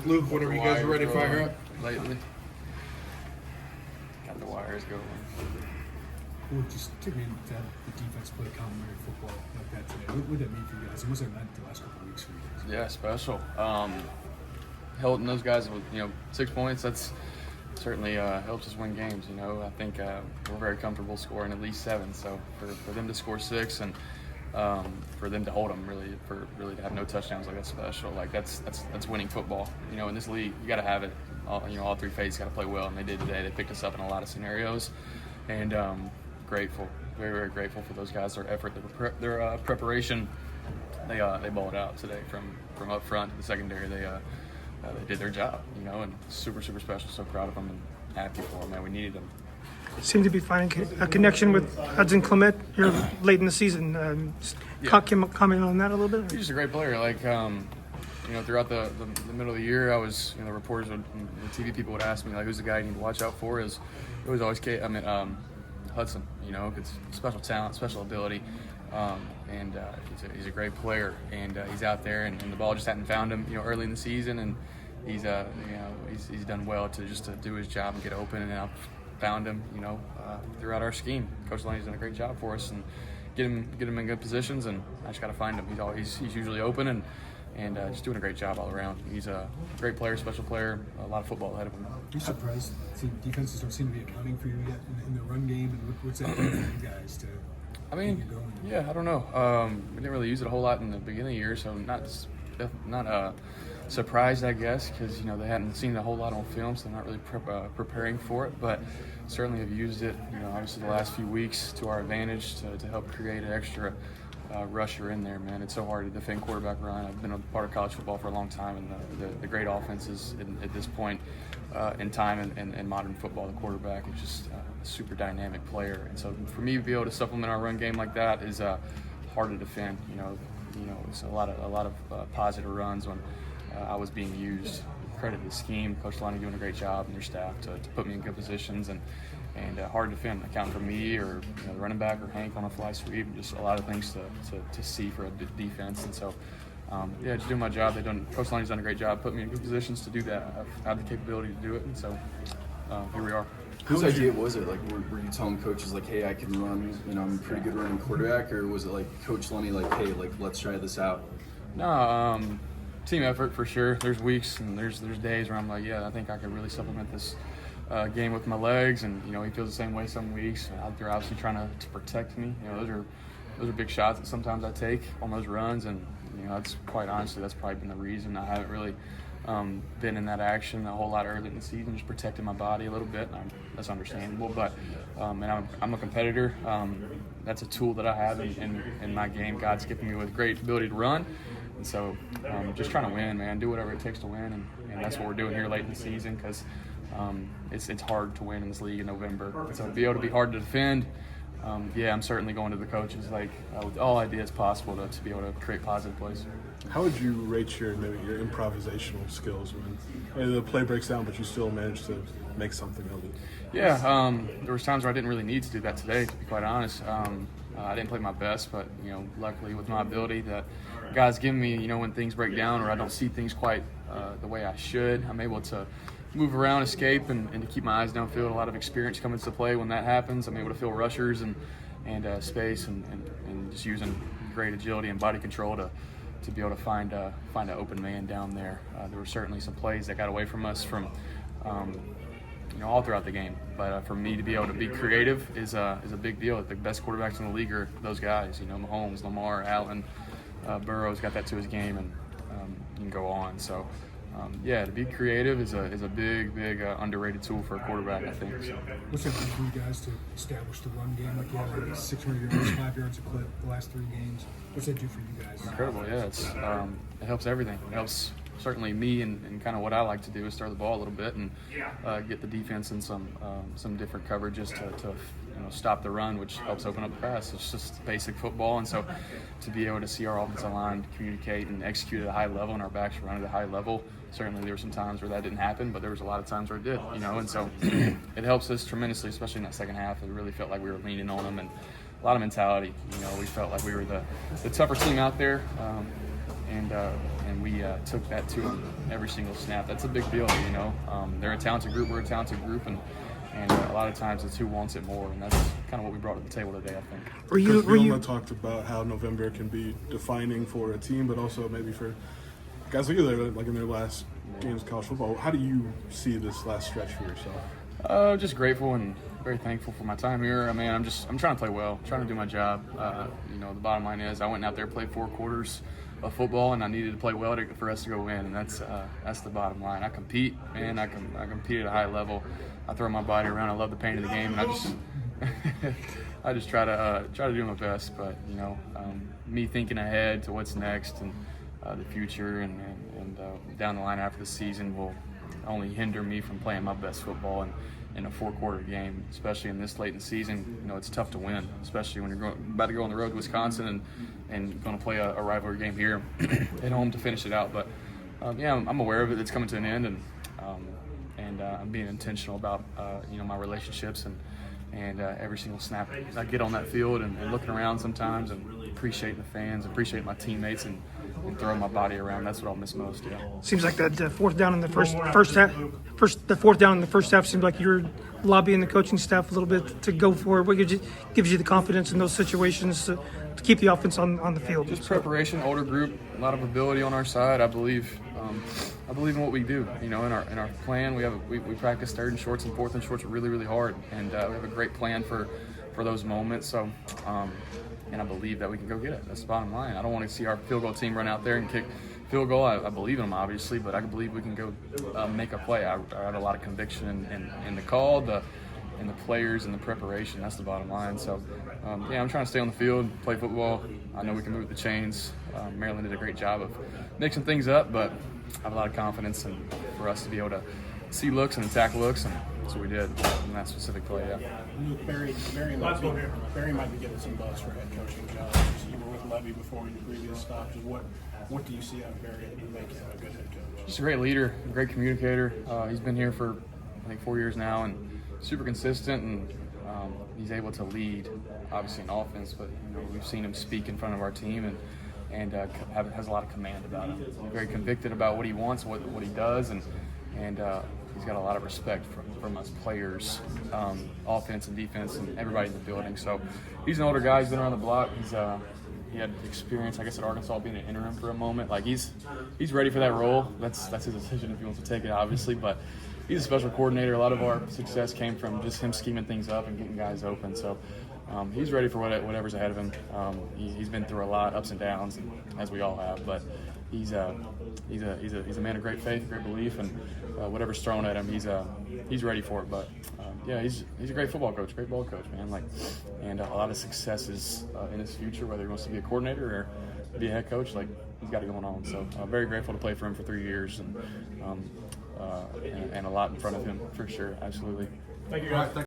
Luke, whenever you guys are ready to fire up. Lately. Got the wires going. Well, just take me to have the defense play complementary football like that today. What would that mean for you guys? And what's that meant the last couple of weeks for you guys? Yeah, special. Holding those guys with 6 points, that's certainly helps us win games. I think we're very comfortable scoring at least 7. So for them to score 6 and for them to hold them really to have no touchdowns, like that's special. Like that's winning football. In this league, you got to have it. All 3 phases got to play well, and they did today. They picked us up in a lot of scenarios, and grateful, very, very grateful for those guys, their effort, their preparation. They balled out today from up front to the secondary. They did their job, and super, super special. So proud of them and happy for them. Man, we needed them. Seem to be finding a connection with Hudson Clement here late in the season. Comment on that a little bit? He's just a great player. Like, throughout the middle of the year, I was, the reporters and the TV people would ask me, like, who's the guy you need to watch out for? It was always Hudson, because special talent, special ability. And he's a great player, and he's out there, and the ball just hadn't found him, early in the season, and he's done well to do his job and get open, and now found him, throughout our scheme. Coach Illini's done a great job for us, and get him in good positions, and I just got to find him. He's usually open, and just doing a great job all around. He's a great player, special player, a lot of football ahead of him. Are you surprised defenses don't seem to be accounting for you yet in the run game, and what's that doing for you guys to? I don't know. We didn't really use it a whole lot in the beginning of the year, so not surprised, I guess, because they hadn't seen a whole lot on film, so they're not really preparing for it. But certainly have used it, obviously the last few weeks to our advantage to help create an extra rusher in there. Man, it's so hard to defend quarterback run. I've been a part of college football for a long time, and the great offenses at this point in time in modern football, the quarterback is just a super dynamic player. And so for me to be able to supplement our run game like that is hard to defend. It's a lot of positive runs when I was being used. Credit the scheme, Coach Illini doing a great job, and their staff to put me in good positions, and hard to defend. Accounting for me or the running back or Hank on a fly sweep, just a lot of things to see for a defense. And so, just doing my job. Coach Illini's done a great job, putting me in good positions to do that. I have the capability to do it, and so here we are. Whose idea was it? Like, were you telling coaches, like, hey, I can run, I'm a pretty good running quarterback, or was it like Coach Illini, like, hey, like, let's try this out? No, team effort for sure. There's weeks and there's days where I'm like, I think I could really supplement this game with my legs, and he feels the same way some weeks. They're obviously trying to protect me. Those are big shots that sometimes I take on those runs, and that's quite honestly that's probably been the reason I haven't really been in that action a whole lot early in the season, just protecting my body a little bit. And that's understandable, but and I'm a competitor. That's a tool that I have in my game. God's given me with great ability to run. And so just trying to win, man, do whatever it takes to win. And that's what we're doing here late in the season, because it's hard to win in this league in November. And so to be able to be hard to defend, I'm certainly going to the coaches with all ideas possible to be able to create positive plays. How would you rate your improvisational skills when the play breaks down, but you still manage to make something of it? There was times where I didn't really need to do that today, to be quite honest. I didn't play my best, but luckily with my ability that God's given me, when things break down or I don't see things quite the way I should, I'm able to move around, escape, and to keep my eyes downfield. A lot of experience comes into play when that happens. I'm able to fill rushers and space and just using great agility and body control to be able to find an open man down there. There were certainly some plays that got away from us all throughout the game. But for me to be able to be creative is a big deal. The best quarterbacks in the league are those guys. Mahomes, Lamar, Allen, Burrow's got that to his game, and you can go on. So. To be creative is a big underrated tool for a quarterback, I think. So. What's that do for you guys to establish the run game? Like you have like 600 yards, 5 yards a clip the last 3 games. What's that do for you guys? Incredible, yeah. It helps everything. It helps certainly me and kind of what I like to do is throw the ball a little bit and get the defense in some different coverages to stop the run, which helps open up the pass. It's just basic football, and so to be able to see our offensive line communicate and execute at a high level and our backs run at a high level, certainly there were some times where that didn't happen, but there was a lot of times where it did, and so it helps us tremendously, especially in that second half. It really felt like we were leaning on them, and a lot of mentality. We felt like we were the tougher team out there, and we took that to them every single snap. That's a big deal, you know. They're a talented group, we're a talented group, and a lot of times it's who wants it more, and that's kind of what we brought to the table today, I think. Were you Vilma talked about how November can be defining for a team, but also maybe for guys like you, like in their last games of college football. How do you see this last stretch for yourself? Just grateful and very thankful for my time here. I mean, I'm trying to play well, trying to do my job. You know, the bottom line is I went out there, played 4 quarters of football, and I needed to play well for us to go win, and that's the bottom line. I compete, man. I compete at a high level. I throw my body around. I love the pain of the game, and I just try to do my best. But you know, me thinking ahead to what's next and the future and down the line after the season will only hinder me from playing my best football in a 4-quarter game, especially in this late in the season. You know, it's tough to win, especially when you're about to go on the road to Wisconsin and going to play a rivalry game here at home to finish it out. But yeah, I'm aware of it. It's coming to an end, and I'm being intentional about you know, my relationships and every single snap I get on that field and looking around sometimes and appreciating the fans, appreciating my teammates, and throwing my body around. That's what I'll miss most. Yeah. Seems like that fourth down in the first half. The fourth down in the first half seemed like you're lobbying the coaching staff a little bit to go for it. What gives you the confidence in those situations to keep the offense on the field? Just preparation, older group, a lot of ability on our side. I believe in what we do. You know, in our plan, we practice 3rd and shorts and 4th and shorts really, really hard, and we have a great plan for those moments. So. And I believe that we can go get it. That's the bottom line. I don't want to see our field goal team run out there and kick field goal. I believe in them, obviously, but I believe we can go make a play. I have a lot of conviction in the call, in the players, and the preparation. That's the bottom line. So, yeah, I'm trying to stay on the field, play football. I know we can move the chains. Maryland did a great job of mixing things up, but I have a lot of confidence for us to be able to see looks and attack looks, and that's what we did in that specific play. Yeah. Luke, Barry might be getting some buzz for head coaching jobs. You were with Levy before in your previous stops. What do you see out of Barry that would make him a good head coach? Just a great leader, a great communicator. He's been here for I think 4 years now, and super consistent, and he's able to lead, obviously in offense, but you know, we've seen him speak in front of our team and has a lot of command about him. He's very convicted about what he wants, what he does, and he's got a lot of respect from us players, offense and defense, and everybody in the building. So he's an older guy. He's been around the block. He had experience, I guess, at Arkansas being an interim for a moment. Like he's ready for that role. That's his decision if he wants to take it, obviously. But he's a special coordinator. A lot of our success came from just him scheming things up and getting guys open. So he's ready for whatever's ahead of him. He's been through a lot, ups and downs, as we all have. But he's a man of great faith, great belief, and whatever's thrown at him, he's ready for it. But yeah, he's a great football coach, great ball coach, man. And a lot of successes in his future, whether he wants to be a coordinator or be a head coach, he's got it going on. So very grateful to play for him for 3 years, and a lot in front of him for sure, absolutely. Thank you, guys.